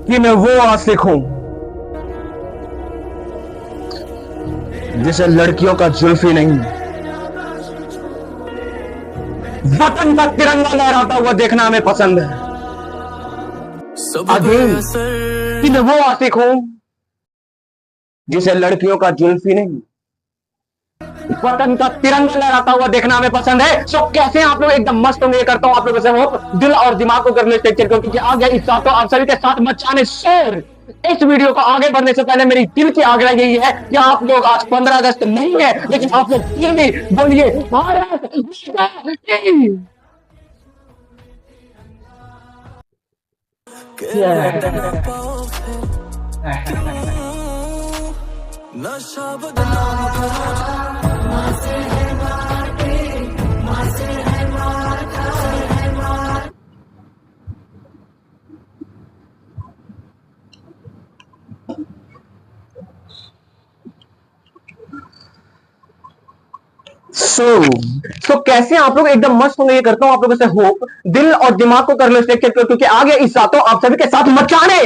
कि मैं वो आशिक हूं जिसे लड़कियों का जुल्फी नहीं, वतन का तिरंगा लहराता हुआ देखना हमें पसंद है। अगेन, कि मैं वो आशिक हूं जिसे लड़कियों का जुल्फी नहीं, वतन का तिरंगा लहराता हुआ देखना हमें पसंद है। सो कैसे आप लोग एकदम मस्त होंगे, करता हूं आप लोगों से होप दिल और दिमाग को करने से क्योंकि आ गया इस साथ तो आप सभी के साथ मचाने शोर। इस वीडियो को आगे बढ़ने से पहले मेरी दिल की आग्रह यही है कि आप लोग, आज 15 अगस्त नहीं है लेकिन आप लोग फिर भी बोलिए भारत माता की। नशा सो कैसे आप लोग एकदम मस्त होंगे, ये करता हूं आप लोगों से होप दिल और दिमाग को कर लो क्योंकि आ गया इस साथों आप सभी के साथ मचाने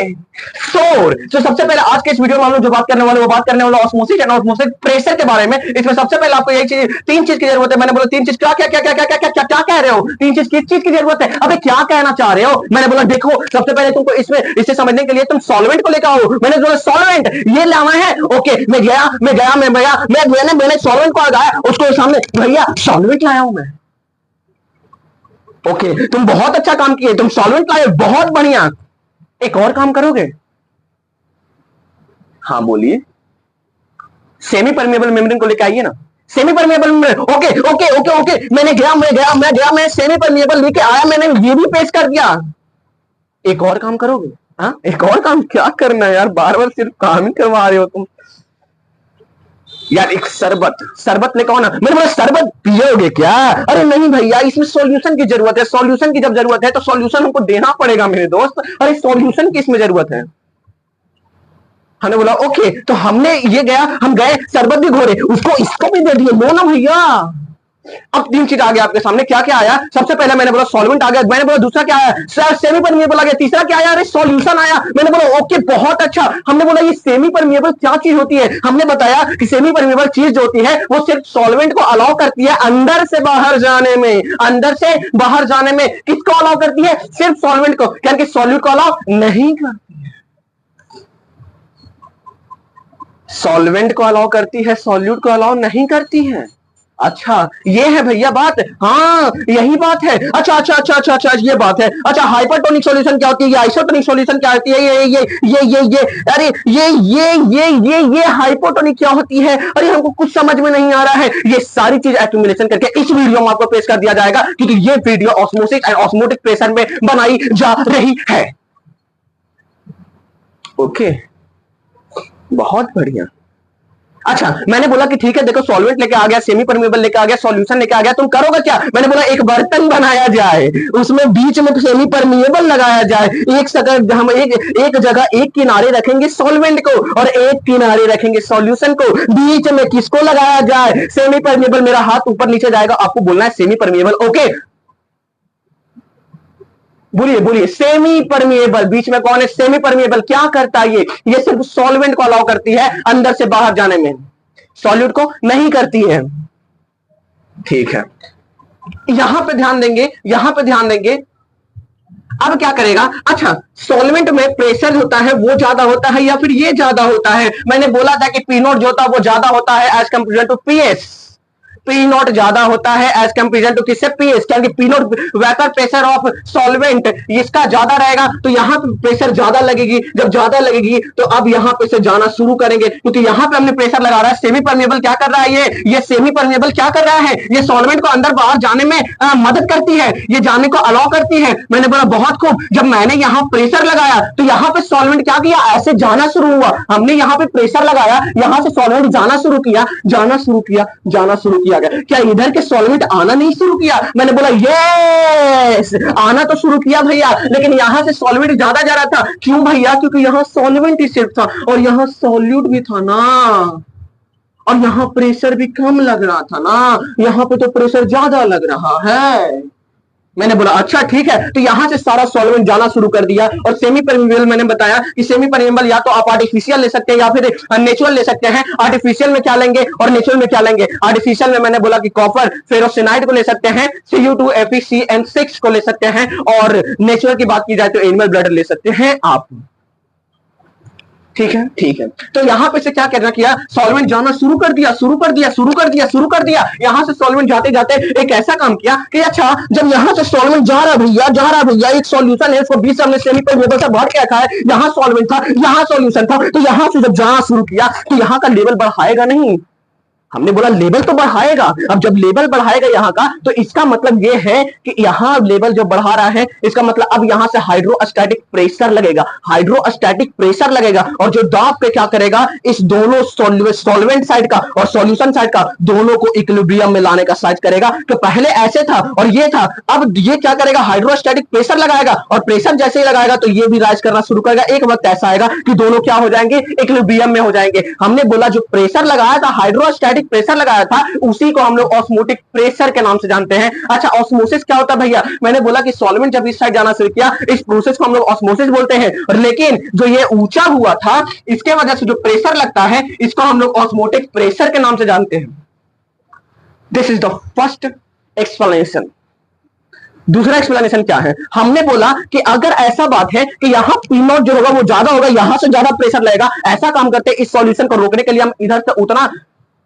शोर। तो सबसे पहले आज के इस वीडियो में हम लोग जो बात करने वाले वो बात करने वाले ऑस्मोसिस एंड ऑस्मोसिस प्रेशर के बारे में। इसमें सबसे पहले आपको एक चीज, तीन चीज की जरूरत है। मैंने बोला तीन चीज, क्या क्या क्या क्या क्या क्या क्या क्या कह रहे हो? तीन चीज, किस चीज की जरूरत है? अबे क्या कहना चाह रहे हो? मैंने बोला देखो, सबसे पहले तुमको इसमें इसे समझने के लिए तुम सॉल्वेंट को लेकर आओ। मैंने बोला सॉल्वेंट ये लाना है, ओके मैं गया मैंने सॉल्वेंट को लगाया उसको सामने, भैया सॉल्वेंट लाया हूं मैं। ओके तुम बहुत अच्छा काम किए, तुम सॉल्वेंट लाए, बहुत बढ़िया। एक और काम करोगे? हाँ बोलिए। सेमी परमेबल मेम्ब्रेन को लेकर आइए ना। Semi permeable membrane, okay okay okay okay मैं सेमी परमेबल लेके आया, मैंने ये भी पेश कर दिया। एक और काम करोगे? हाँ एक और काम क्या करना है यार, बार बार सिर्फ काम ही करवा रहे हो तुम यार। एक शरबत लेकर आओ ना। मैंने बोला शरबत पियोगे क्या? अरे नहीं भैया, इसमें सॉल्यूशन की जरूरत है। सॉल्यूशन की जब जरूरत है तो सॉल्यूशन हमको देना पड़ेगा मेरे दोस्त। अरे सॉल्यूशन की इसमें जरूरत है। हमने बोला ओके, तो हमने ये गया, हम गए शरबत भी घोरे, उसको इसको भी दे दिए। लो ना भैया। अब तीन चीज आ गया आपके सामने, क्या क्या आया? सबसे पहले मैंने बोला सॉल्वेंट आ गया, मैंने बोला दूसरा क्या आया? सेमी परमिएबल आ गया, तीसरा क्या आया? अरे सॉल्यूशन आया। मैंने बोला ओके बहुत अच्छा। हमने बोला ये सेमी परमिएबल क्या चीज होती है? हमने बताया कि सेमी परमिएबल चीज जो होती है वो सिर्फ सॉल्वेंट को अलाउ करती है अंदर से बाहर जाने में। अंदर से बाहर जाने में किसको अलाउ करती है? सिर्फ सॉल्वेंट को, यानी कि सॉल्यूट को अलाउ नहीं करती है। सॉल्वेंट को अलाउ करती है, सॉल्यूट को अलाउ नहीं करती है। अच्छा ये है भैया बात। हाँ यही बात है। अच्छा अच्छा अच्छा अच्छा अच्छा ये बात है। अच्छा हाइपरटोनिक सॉल्यूशन क्या होती है? आइसोटोनिक सॉल्यूशन क्या होती है? ये अरे ये हाइपोटोनिक क्या होती है? अरे हमको कुछ समझ में नहीं आ रहा है। ये सारी चीज एक्यूमुलेशन करके इस वीडियो में आपको पेश कर दिया जाएगा क्योंकि ये video osmosis and osmotic pressure में बनाई जा रही है। ओके बहुत बढ़िया। अच्छा मैंने बोला कि ठीक है देखो, सॉल्वेंट लेके आ गया, सेमी परमेबल लेके आ गया, सॉल्यूशन लेके आ गया, तुम करोगे क्या? मैंने बोला एक बर्तन बनाया जाए, उसमें बीच में सेमी परमेबल लगाया जाए, हम एक जगह एक किनारे रखेंगे सॉल्वेंट को और एक किनारे रखेंगे सॉल्यूशन को। बीच में किसको लगाया जाए? Semi permeable. मेरा हाथ ऊपर नीचे जाएगा, आपको बोलना है सेमी परमेबल। ओके बोलिए बोलिए, सेमी परमिएबल। बीच में कौन है? Semi permeable. क्या करता है ये सिर्फ सॉल्वेंट को अलाउ करती है अंदर से बाहर जाने में, सॉल्यूट को नहीं करती है। ठीक है, यहां पे ध्यान देंगे, यहां पे ध्यान देंगे। अब क्या करेगा? अच्छा सॉल्वेंट में प्रेशर होता है वो ज्यादा होता है या फिर ये ज्यादा होता है? मैंने बोला था कि पी नॉट जो होता है वो ज्यादा होता है as compare to PS. P not ज्यादा होता है एज कंपेरिजन टू किससे? पीएस। क्योंकि P not vapour pressure of solvent, इसका ज्यादा रहेगा तो यहां पे प्रेशर ज्यादा लगेगी। जब ज्यादा लगेगी तो अब यहां पे से जाना शुरू करेंगे क्योंकि यहां पे हमने प्रेशर लगा रहा है। सेमी परमेबल क्या कर रहा है? ये सेमी परमेबल क्या कर रहा है? ये सॉल्वेंट को अंदर बाहर जाने में मदद करती है, ये जाने को अलाउ करती है। मैंने बोला बहुत खूब। जब मैंने यहां प्रेशर लगाया तो यहां पे सॉल्वेंट क्या किया? ऐसे जाना शुरू हुआ। हमने यहां पे प्रेशर लगाया, यहां से सॉल्वेंट जाना शुरू किया, जाना शुरू किया, जाना शुरू किया गया। क्या इधर के सॉल्वेंट आना नहीं शुरू किया? मैंने बोला यस, आना तो शुरू किया भैया, लेकिन यहां से सॉल्वेंट ज्यादा जा रहा था। क्यों भैया? क्योंकि यहां सॉल्वेंट ही सिर्फ था और यहां सॉल्यूट भी था ना, और यहां प्रेशर भी कम लग रहा था ना, यहां पे तो प्रेशर ज्यादा लग रहा है। मैंने बोला अच्छा ठीक है, तो यहां से सारा सॉल्वेंट जाना शुरू कर दिया। और सेमी परमेबल मैंने बताया कि सेमी परमेबल या तो आप आर्टिफिशियल ले सकते हैं या फिर नेचुरल ले सकते हैं। आर्टिफिशियल में क्या लेंगे और नेचुरल में क्या लेंगे? आर्टिफिशियल में मैंने बोला कि कॉपर फेरोसिनाइड को ले सकते हैं, Cu2FeCN6 को ले सकते हैं, और नेचुरल की बात की जाए तो एनिमल ब्लड ले सकते हैं आप। ठीक है, ठीक है। तो यहां पे से क्या करना किया, सॉल्वेंट जाना शुरू कर दिया, शुरू कर दिया, शुरू कर दिया, शुरू कर दिया। यहां से सॉल्वेंट जाते जाते एक ऐसा काम किया कि अच्छा जब यहां से सॉल्वेंट जा रहा भैया, जा रहा भैया, एक सॉल्यूशन है, इसको बीच हमने सेमी परमेबल से भर के रखा है, यहां सॉल्वेंट था, यहां सॉल्यूशन था, तो यहां से जब जाना शुरू किया तो यहां का लेवल बढ़ाएगा नहीं। हमने बोला लेवल तो बढ़ाएगा। अब जब लेवल बढ़ाएगा यहाँ का, तो इसका मतलब ये है कि यहाँ लेवल जो बढ़ा रहा है, इसका मतलब अब यहाँ से हाइड्रोस्टैटिक प्रेशर लगेगा, हाइड्रोस्टैटिक प्रेशर लगेगा, और जो दाब पे क्या करेगा, इस दोनों सॉल्वेंट साइड का और सॉल्यूशन साइड का दोनों को इक्विलिब्रियम में लाने का साइज करेगा। तो पहले ऐसे था और ये था, अब ये क्या करेगा, हाइड्रोस्टैटिक प्रेशर लगाएगा, और प्रेशर जैसे ही लगाएगा तो ये भी राइज करना शुरू करेगा। एक वक्त ऐसा आएगा कि दोनों क्या हो जाएंगे, इक्विलिब्रियम में हो जाएंगे। हमने बोला जो प्रेशर लगाया था, हाइड्रोस्टैटिक प्रेशर लगाया था, उसी को हम लोग ऑस्मोटिक प्रेशर के नाम से जानते हैं। अच्छा ऑस्मोसिस क्या होता है भैया? मैंने बोला कि सॉल्वेंट जब इस साइड जाना शुरू किया, इस प्रोसेस को हम लोग ऑस्मोसिस बोलते हैं, और लेकिन जो ये ऊंचा हुआ था, इसके वजह से जो प्रेशर लगता है, इसको हम लोग ऑस्मोटिक प्रेशर के नाम से जानते हैं। This is the first explanation. दूसरा एक्सप्लेनेशन क्या है? हमने बोला कि अगर ऐसा बात है कि यहां P0 जो होगा वो ज्यादा होगा, यहां से ज्यादा प्रेशर लगेगा, ऐसा काम करते हैं, इस सॉल्यूशन को रोकने के लिए हम इधर से उतना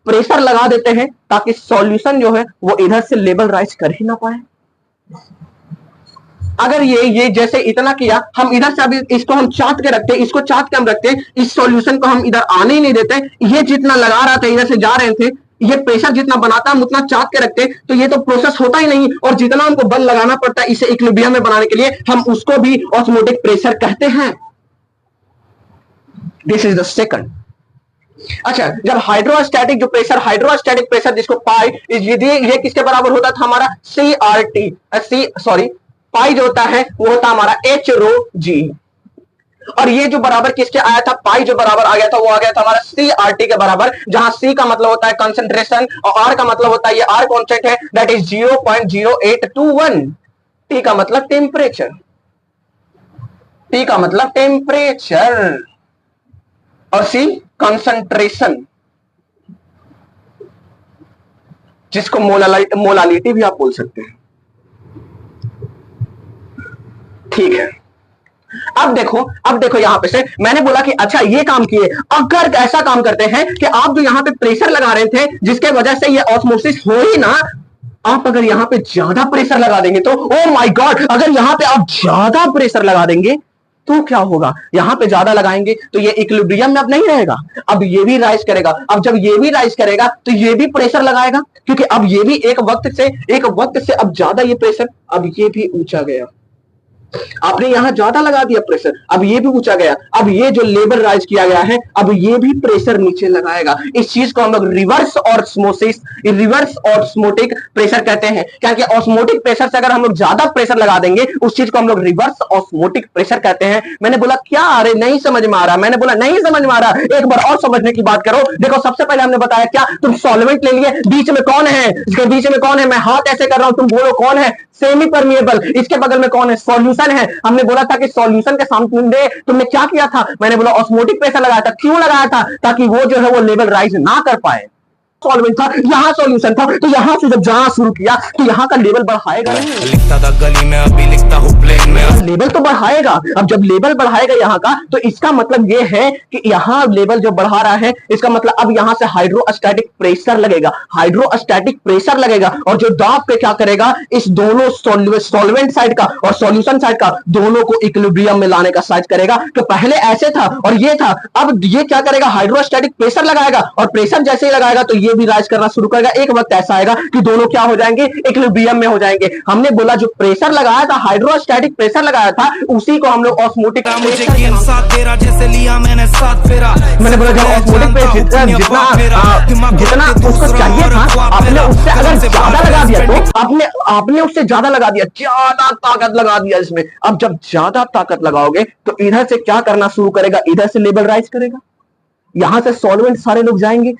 प्रेशर लगा देते हैं ताकि सॉल्यूशन जो है वो इधर से लेवल राइज कर ही ना पाए। अगर ये जैसे इतना किया, हम इधर से अभी इसको हम चाट के रखते हैं, इसको चाट के हम रखते हैं, इस सॉल्यूशन को हम इधर आने ही नहीं देते। ये जितना लगा रहा था, इधर से जा रहे थे, ये प्रेशर जितना बनाता हम उतना चाट के रखते, तो ये तो प्रोसेस होता ही नहीं, और जितना हमको बल लगाना पड़ता है इसे इक्विलिब्रियम में बनाने के लिए, हम उसको भी ऑस्मोटिक प्रेशर कहते हैं। This is the second. अच्छा जब हाइड्रोस्टैटिक जो प्रेशर, हाइड्रोस्टैटिक प्रेशर जिसको पाई, ये किसके बराबर होता था हमारा, पाई जो होता है वो होता हमारा एच रो जी, और ये जो बराबर किसके आया था, पाई जो बराबर आ गया था वो आ गया था हमारा CRT के बराबर, जहां C का मतलब होता है कंसंट्रेशन और R का मतलब होता है, ये R कांस्टेंट है, दैट इज 0.0821। T का मतलब टेम्परेचर, T का मतलब टेम्परेचर, और C कंसंट्रेशन, जिसको मोलालिटी भी आप बोल सकते हैं। ठीक है, अब देखो यहां पे से मैंने बोला कि अच्छा ये काम किए, अगर ऐसा काम करते हैं कि आप जो यहां पे प्रेशर लगा रहे थे जिसके वजह से ये ऑस्मोसिस हो ही ना, आप अगर यहां पे ज्यादा प्रेशर लगा देंगे तो ओ माय गॉड, अगर यहां पे आप ज्यादा प्रेशर लगा देंगे तो क्या होगा, यहां पे ज्यादा लगाएंगे तो ये इक्विलिब्रियम में अब नहीं रहेगा, अब ये भी राइज करेगा। अब जब ये भी राइज करेगा तो ये भी प्रेशर लगाएगा, क्योंकि अब ये भी एक वक्त से अब ज्यादा ये प्रेशर, अब ये भी ऊंचा गया, आपने यहां ज्यादा लगा दिया प्रेशर, अब ये भी ऊंचा गया, अब ये जो लेवल राइज किया गया है, अब ये भी प्रेशर नीचे लगाएगा। इस चीज को हम लोग reverse osmosis, reverse osmotic pressure कहते हैं, क्योंकि ऑस्मोटिक प्रेशर से अगर हम लोग ज्यादा प्रेशर लगा देंगे, उस चीज को हम लोग रिवर्स ऑस्मोटिक प्रेशर कहते हैं। मैंने बोला क्या, अरे नहीं समझ में आ रहा, मैंने बोला नहीं समझ में आ रहा, एक बार और समझने की बात करो। देखो सबसे पहले हमने बताया क्या, तुम सॉल्वेंट ले लिए, बीच में कौन है, इसके बीच में कौन है, मैं हाथ ऐसे कर रहा हूं, तुम बोलो कौन है, सेमी परमिएबल, इसके बगल में कौन है, सॉल्यूशन है। हमने बोला था कि सॉल्यूशन के सामने तुमने क्या किया था, मैंने बोला ऑस्मोटिक प्रेशर लगाया था। क्यों लगाया था, ताकि वो जो है वो लेवल राइज ना कर पाए। सॉल्वेंट था, यहां सॉल्यूशन था, तो यहां से जब जाना शुरू किया तो यहां का लेवल बढ़ाएगा नहीं, लिखता था गली में अभी लिखता हूं प्लेन में, लेवल तो बढ़ाएगा। अब जब लेवल बढ़ाएगा यहाँ का, तो इसका मतलब ये है कि यहाँ लेवल जो बढ़ा रहा है, इसका मतलब अब यहाँ से हाइड्रोस्टैटिक प्रेशर लगेगा, हाइड्रोस्टैटिक प्रेशर लगेगा, और जो दाब पे क्या करेगा, इस दोनों सॉल्वेंट साइड का और सॉल्यूशन साइड का दोनों को इक्विलिब्रियम में लाने का साइज करेगा। तो पहले ऐसे था और ये था, अब ये क्या करेगा, हाइड्रोस्टैटिक प्रेशर लगाएगा, और प्रेशर जैसे ही लगाएगा तो ये भी राइज करना शुरू करेगा। एक वक्त ऐसा आएगा कि दोनों क्या हो जाएंगे, इक्विलिब्रियम में हो जाएंगे। हमने बोला जो प्रेशर लगाया था, हाइड्रोस्टैटिक प्रेशर लगाया था, उसी को हम लोग ऑस्मोटिक मुझे साथ तेरा जैसे लिया मैंने साथ फेरा। मैंने बोला जो ऑस्मोटिक प्रेशर जितना उसको चाहिए था, आपने उससे अगर ज्यादा लगा दिया, तो आपने उससे ज्यादा लगा दिया, ज्यादा ताकत लगा दिया इसमें। अब जब ज्यादा ताकत लगाओगे तो इधर से क्या करना शुरू करेगा, इधर से लेवल राइज करेगा, यहां से सॉल्वेंट सारे लोग जाएंगे,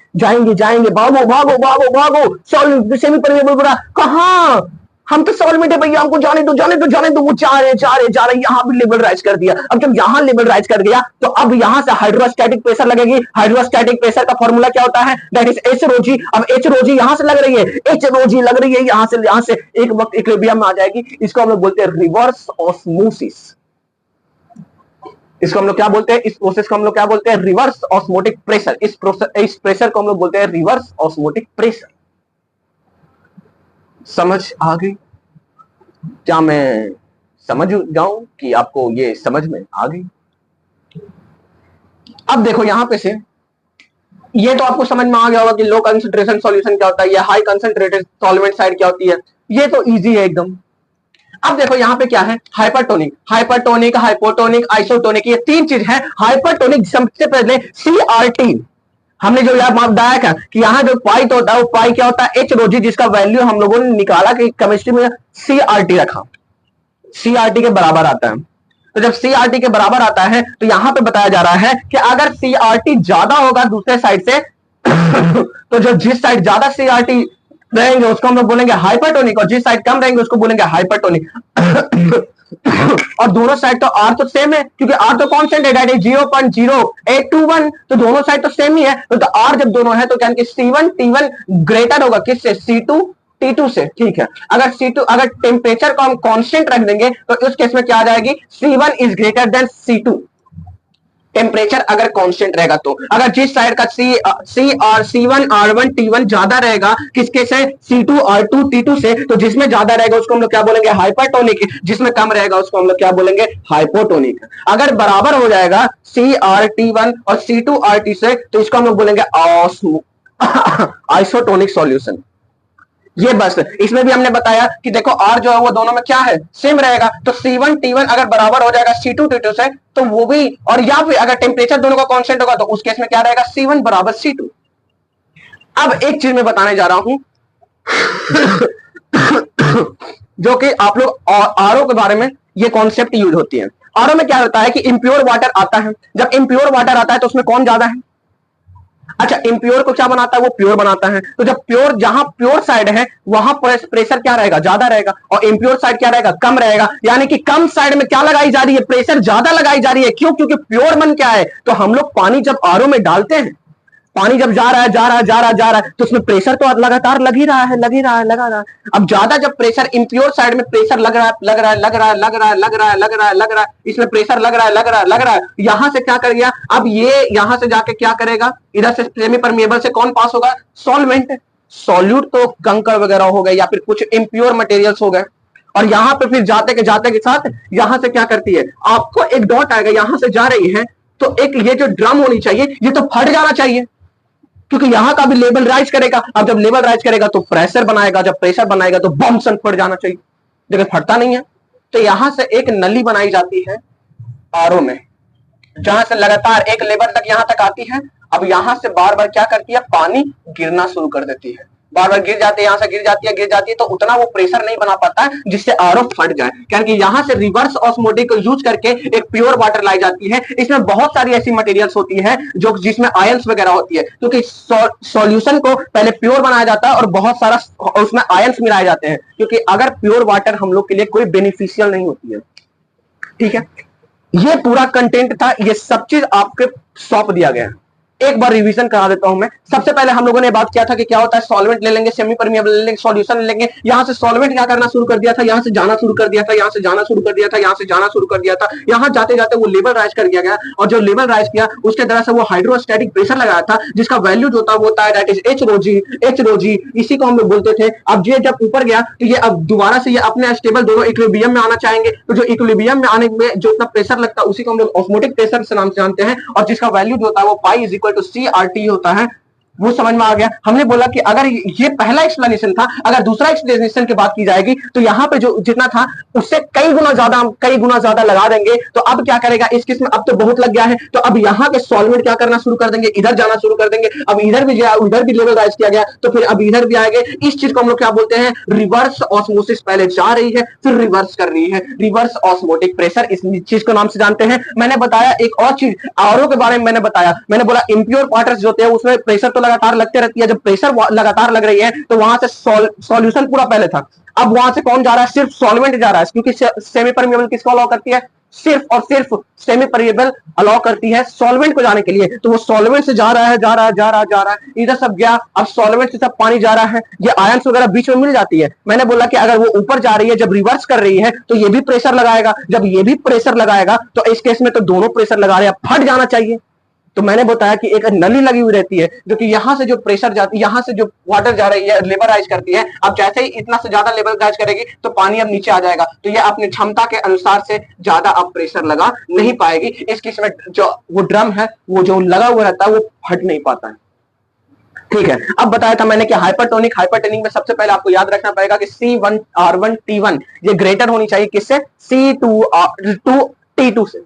भागो भागो भागो भागो, सॉल्वेंट सेमी परमेबल पूरा कहां, हम तो सॉल्वेंट है भैया, हमको जाने दो जाने दो जाने दो, वो जा रहे यहां भी लेवल राइज कर दिया। अब जब यहां लेवल राइज कर गया तो अब यहां से हाइड्रोस्टैटिक प्रेशर लगेगी। हाइड्रोस्टैटिक प्रेशर का फॉर्मूला क्या होता है, दैट इज एच रो जी। अब एच रो जी यहां से लग रही है, एच रो जी लग रही है यहां से एक वक्त इक्विलिब्रियम में आ जाएगी। इसको हम लोग बोलते हैं रिवर्स ऑस्मोसिस। इसको हम लोग क्या बोलते हैं, इस प्रोसेस को हम लोग क्या बोलते हैं, रिवर्स ऑस्मोटिक प्रेशर। इस प्रेशर को हम लोग बोलते हैं रिवर्स ऑस्मोटिक प्रेशर। समझ आ गई? क्या मैं समझ जाऊं कि आपको ये समझ में आ गई? अब देखो यहां पे से ये तो आपको समझ में आ गया होगा कि लो कंसंट्रेशन सॉल्यूशन क्या होता है, ये हाई कंसंट्रेटेड सॉल्वेंट साइड क्या होती है, ये तो इजी है एकदम। अब देखो यहां पे क्या है, हाइपरटोनिक, हाइपरटोनिक, हाइपोटोनिक, आइसोटोनिक, ये तीन चीज है। हाइपरटोनिक सबसे पहले CRT, हमने जो यार बताया था कि यहां जो पाई तो होता है वो पाई क्या होता है, एच रोजी, जिसका वैल्यू हम लोगों ने निकाला कि केमिस्ट्री में CRT रखा, CRT के बराबर आता है। तो जब CRT के बराबर आता है तो यहां पे बताया जा रहा है कि अगर CRT ज्यादा होगा दूसरे साइड से तो जो जिस साइड ज्यादा CRT रहेंगे उसको हम लोग बोलेंगे हाइपरटोनिक, और जिस साइड कम रहेंगे उसको बोलेंगे हाइपरटोनिक। और दोनों साइड तो R तो सेम है, क्योंकि R तो कांस्टेंट है, दैट इज 0.0821, तो दोनों साइड तो सेम ही है। तो R जब दोनों है तो क्या C1 T1 ग्रेटर होगा किससे, C2 T2 से। ठीक है, अगर C2, अगर टेम्परेचर को हम कांस्टेंट रख देंगे तो उस केस में क्या आ जाएगी, C1 is greater than C2। Temperature अगर कांस्टेंट रहेगा तो अगर जिस साइड का C1 R1 T1 ज्यादा रहेगा किसके से, C2 R2 T2 से, तो जिसमें ज्यादा रहेगा उसको हम लोग क्या बोलेंगे, हाइपरटोनिक, जिसमें कम रहेगा उसको हम लोग क्या बोलेंगे, हाइपोटोनिक। अगर बराबर हो जाएगा CRT1 और C2RT से तो इसको हम लोग बोलेंगे आइसोटोनिक सॉल्यूशन। ये बस, इसमें भी हमने बताया कि देखो R जो है वो दोनों में क्या है, सेम रहेगा। तो C1 T1 अगर बराबर हो जाएगा C2 T2 से तो वो भी, और या फिर अगर टेम्परेचर दोनों का कांस्टेंट होगा तो उस केस में क्या रहेगा, C1 बराबर C2। अब एक चीज मैं बताने जा रहा हूं जो कि आप लोग RO के बारे में ये कॉन्सेप्ट यूज होती है। RO में क्या होता है कि इम्प्योर वाटर आता है, जब इम्प्योर वाटर आता है तो उसमें कौन ज्यादा है, अच्छा इम्प्योर को क्या बनाता है, वो प्योर बनाता है। तो जब प्योर, जहां प्योर साइड है वहां प्रेशर क्या रहेगा, ज्यादा रहेगा, और इम्प्योर साइड क्या रहेगा, कम रहेगा। यानी कि कम साइड में क्या लगाई जा रही है, प्रेशर ज्यादा लगाई जा रही है। क्यों, क्योंकि प्योर मन क्या है, तो हम लोग पानी जब RO में डालते हैं, पानी जब जा रहा है तो उसमें प्रेशर तो लगातार लग ही रहा है, लगा रहा है। अब ज्यादा जब प्रेशर इम्प्योर साइड में प्रेशर लग रहा है, इसमें प्रेशर लग रहा है, यहां से क्या कर गया, अब ये यहां से जाके क्या करेगा, इधर से सेमी परमिएबल से कौन पास होगा, सॉल्वेंट। सॉल्यूट तो कंकड़ वगैरह हो गए या फिर कुछ इम्प्योर मटेरियल्स हो गए, और यहां पे फिर जाते के साथ यहां से क्या करती है, आपको एक डॉट आएगा, यहां से जा रही है तो एक ये जो ड्रम होनी चाहिए ये तो फट जाना चाहिए, क्योंकि यहां का भी लेवल राइज करेगा। अब जब लेवल राइज करेगा तो प्रेशर बनाएगा, जब प्रेशर बनाएगा तो बम सन फट जाना चाहिए, लेकिन फटता नहीं है। तो यहां से एक नली बनाई जाती है RO में, जहां से लगातार एक लेवल तक यहां तक आती है। अब यहां से बार बार क्या करती है, पानी गिरना शुरू कर देती है, बार बार गिर जाती है, यहां से गिर जाती है, तो उतना वो प्रेशर नहीं बना पाता है जिससे RO फट जाए। क्योंकि यहां से रिवर्स ऑस्मोटिक को यूज करके एक प्योर वाटर लाई जाती है। इसमें बहुत सारी ऐसी मटेरियल्स होती है जो जिसमें आयंस वगैरह होती है, क्योंकि सॉल्यूशन को पहले प्योर बनाया जाता है और बहुत सारा उसमें आयंस मिलाए जाते हैं, क्योंकि अगर प्योर वाटर हम लोग के लिए कोई बेनिफिशियल नहीं होती है। ठीक है, ये पूरा कंटेंट था, ये सब चीज आपके सौंप दिया गया है। एक बार रिवीजन करा देता हूं मैं। सबसे पहले हम लोगों ने बात किया था कि क्या होता है, सॉल्वेंट ले लेंगे, सेमी परमिएबल ले लेंगे, सॉल्यूशन ले लेंगे। यहां से सॉल्वेंट क्या करना शुरू कर दिया था, यहां से जाना शुरू कर दिया था, यहां से जाना शुरू कर दिया था, यहां से जाना शुरू कर दिया था। यहां जाते जाते वो लेवल राइज कर दिया गया, और जो लेवल राइज किया उसके तरह से वो हाइड्रोस्टैटिक प्रेशर लगाया था, जिसका वैल्यू जो होता है वो होता है दैट इज एच रो जी। इसी को हम लोग बोलते थे। अब ये जब ऊपर गया तो ये अब दोबारा से ये अपने स्टेबल दोनों इक्विलिब्रियम में आना चाहेंगे, तो जो इक्विलिब्रियम में आने में जो इतना प्रेशर लगता है उसी को हम लोग ऑस्मोटिक प्रेशर से नाम से जानते हैं, और जिसका वैल्यू जो होता है वो pi is equal to CRT होता है। वो समझ में आ गया। हमने बोला कि अगर ये पहला एक्सप्लेनेशन था, अगर दूसरा एक्सप्लेनेशन की बात की जाएगी तो यहां पे जो जितना था उससे कई गुना ज्यादा लगा देंगे। तो अब क्या करेगा इस केस में, अब तो बहुत लग गया है, तो अब यहां के सॉल्वेंट क्या करना शुरू कर देंगे, इधर जाना शुरू कर देंगे। अब इधर भी लेवल राइज किया गया तो फिर अब इधर भी आएंगे। इस चीज को हम लोग क्या बोलते हैं, रिवर्स ऑस्मोसिस। पहले जा रही है फिर रिवर्स कर रही है, रिवर्स ऑस्मोटिक प्रेशर, इस चीज को नाम से जानते हैं। मैंने बताया एक और चीज RO के बारे में, मैंने बोला इंप्योर वाटर्स जो होते हैं उसमें प्रेशर तो लगातार लगते रहती है, जब प्रेशर लगातार लग रही है तो वहां से सॉल्यूशन पूरा पहले था, अब वहां से कौन जा रहा है, सिर्फ सॉल्वेंट जा रहा है, क्योंकि सेमी परमिएबल किसको अलाउ करती है, सिर्फ और सिर्फ सेमी परमिएबल अलाउ करती है सॉल्वेंट को जाने के लिए। तो वो सॉल्वेंट से जा रहा है, जा रहा है, जा रहा है, जा रहा है, इधर सब गया, अब सॉल्वेंट से सब पानी जा रहा है, ये आयंस वगैरह बीच में मिल जाती है। मैंने बोला कि अगर वो ऊपर जा रही है, जब रिवर्स कर रही है तो ये भी प्रेशर लगाएगा, जब ये भी प्रेशर लगाएगा तो इस केस में तो दोनों प्रेशर लगा रहे हैं, फट जाना चाहिए। तो मैंने बताया कि एक नली लगी हुई रहती है जो कि यहां से जो प्रेशर जाती है, यहां से जो वाटर जा रही है लेबर राइज करती है, अब जैसे ही इतना से ज्यादा लेबर राइज करेगी तो पानी अब नीचे आ जाएगा, तो ये अपनी क्षमता के अनुसार से ज्यादा अब प्रेशर लगा नहीं पाएगी। इस केस में जो वो ड्रम है वो जो लगा हुआ रहता है वो फट नहीं पाता है। ठीक है, अब बताया था मैंने कि हाइपरटोनिक, हाइपरटोनिक में सबसे पहले आपको याद रखना पड़ेगा कि C1R1T1 ये ग्रेटर होनी चाहिए किससे, C2R2T2 से।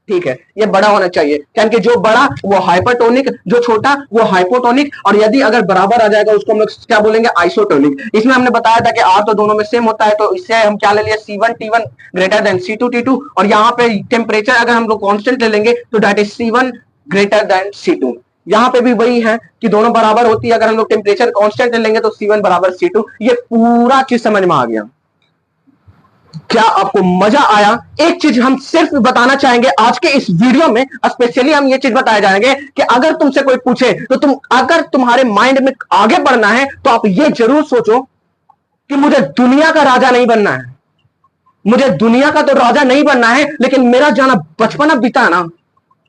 ठीक है, ये बड़ा होना चाहिए, क्योंकि जो बड़ा वो हाइपरटोनिक, जो छोटा वो हाइपोटोनिक, और यदि अगर बराबर आ जाएगा उसको हम लोग क्या बोलेंगे, आइसोटोनिक। इसमें हमने बताया था कि R तो दोनों में सेम होता है, तो इससे हम क्या ले लिए, C1T1 ग्रेटर देन C2T2, और यहाँ पे टेम्परेचर अगर हम लोग कांस्टेंट ले लेंगे तो that is C1 greater than C2। यहाँ पे भी वही है कि दोनों बराबर होती है, अगर हम लोग टेम्परेचर कांस्टेंट ले लेंगे तो C1 बराबर C2। ये पूरा चीज समझ में आ गया, क्या आपको मजा आया? एक चीज हम सिर्फ बताना चाहेंगे आज के इस वीडियो में, स्पेशली हम ये चीज बताए जाएंगे कि अगर तुमसे कोई पूछे तो अगर तुम्हारे माइंड में आगे बढ़ना है तो आप ये जरूर सोचो कि मुझे दुनिया का राजा नहीं बनना है, मुझे दुनिया का तो राजा नहीं बनना है, लेकिन मेरा जाना बचपना बीता ना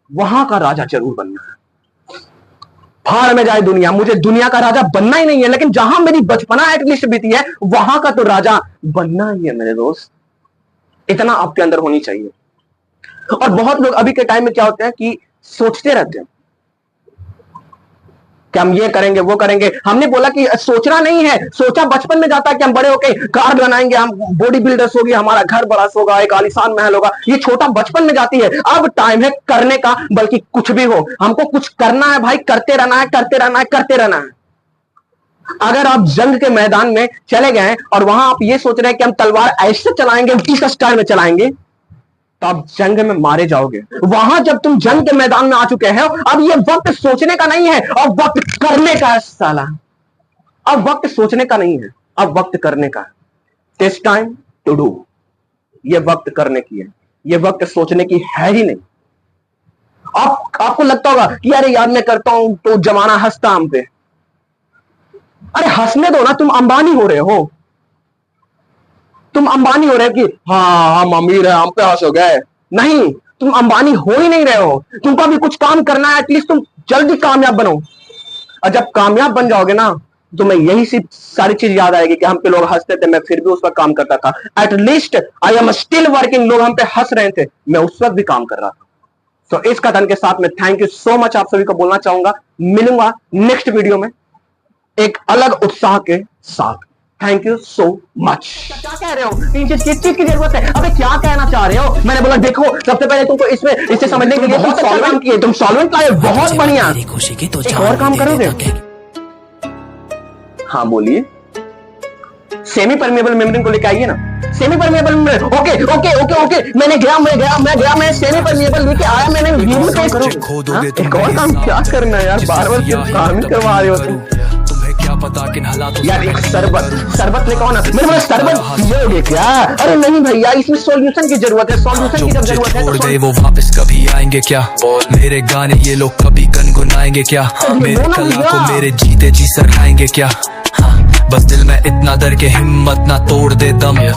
वहां का राजा जरूर बनना है। भाड़ में जाए दुनिया, मुझे दुनिया का राजा बनना ही नहीं है, लेकिन जहां मेरी बचपना एटलीस्ट बीती है वहां का तो राजा बनना ही है मेरे दोस्त। इतना आपके अंदर होनी चाहिए। और बहुत लोग अभी के टाइम में क्या होते हैं कि सोचते रहते हैं कि हम ये करेंगे वो करेंगे। हमने बोला कि सोचना नहीं है, सोचा बचपन में जाता है कि हम बड़े होके कार बनाएंगे, हम बॉडी बिल्डर्स होगी, हमारा घर बड़ा होगा, एक आलीशान महल होगा, ये छोटा बचपन में जाती है। अब टाइम है करने का, बल्कि कुछ भी हो हमको कुछ करना है भाई, करते रहना है, करते रहना है, करते रहना है। अगर आप जंग के मैदान में चले गए और वहां आप ये सोच रहे हैं कि हम तलवार ऐसे चलाएंगे, इस स्टाइल में चलाएंगे, तो आप जंग में मारे जाओगे। वहां जब तुम जंग के मैदान में आ चुके हैं, अब ये वक्त सोचने का नहीं है, अब वक्त करने का है साला। अब वक्त सोचने का नहीं है, अब वक्त करने का है। It's time to do. ये वक्त करने की है, ये वक्त सोचने की है ही नहीं। आपको लगता होगा कि अरे यार मैं करता हूं तो जमाना हंसता हम पे। अरे हंसने दो ना, तुम अंबानी हो रहे हो, तुम अंबानी हो रहे हो कि हाँ हम अमीर है, हम पे हंस हो गए। नहीं, तुम अंबानी हो ही नहीं रहे हो, तुमको अभी कुछ काम करना है, एटलीस्ट तुम जल्दी कामयाब बनो। और जब कामयाब बन जाओगे ना तो मैं यही सी सारी चीज याद आएगी कि हम पे लोग हंसते थे, मैं फिर भी उस वक्त काम करता था। At least I am still working. लोग हम पे हंस रहे थे, मैं उस वक्त भी काम कर रहा था। तो इस कथन के साथ में थैंक यू सो मच आप सभी को बोलना चाहूंगा। मिलूंगा नेक्स्ट वीडियो में एक अलग उत्साह के साथ। Thank you so much. क्या कह रहे हो, किस चीज की जरूरत है? अबे क्या कहना चाह रहे हो? मैंने बोला देखो, सबसे पहले तुमको इसमें इसे समझने के लिए तुम सॉल्वेंट किए, तुम सॉल्वेंट लाए, बहुत बढ़िया। एक और काम करोगे? हाँ बोलिए। सेमी परमिएबल मेम्ब्रेन को लेके आइए ना। Semi permeable membrane, okay okay okay okay, मैं सेमी परमिएबल लेके आया, मैंने वीडियो पेश करो। एक और काम क्या करना है यार, बार बार काम ही करवा रहे हो तुम। क्या पता किन हालातों यार एक शरबत लेकर आओ ना। मेरे बोला शरबत पियोगे क्या? अरे नहीं भैया, इसमें सॉल्यूशन की जरूरत है। सॉल्यूशन की जब जरूरत है तो वो वापस कभी आएंगे क्या? मेरे गाने ये लोग कभी गुनगुनाएंगे क्या? मेरे कला को मेरे जीते जी सराएंगे क्या? हाँ, बस दिल में इतना डर के हिम्मत ना तोड़ दे दम।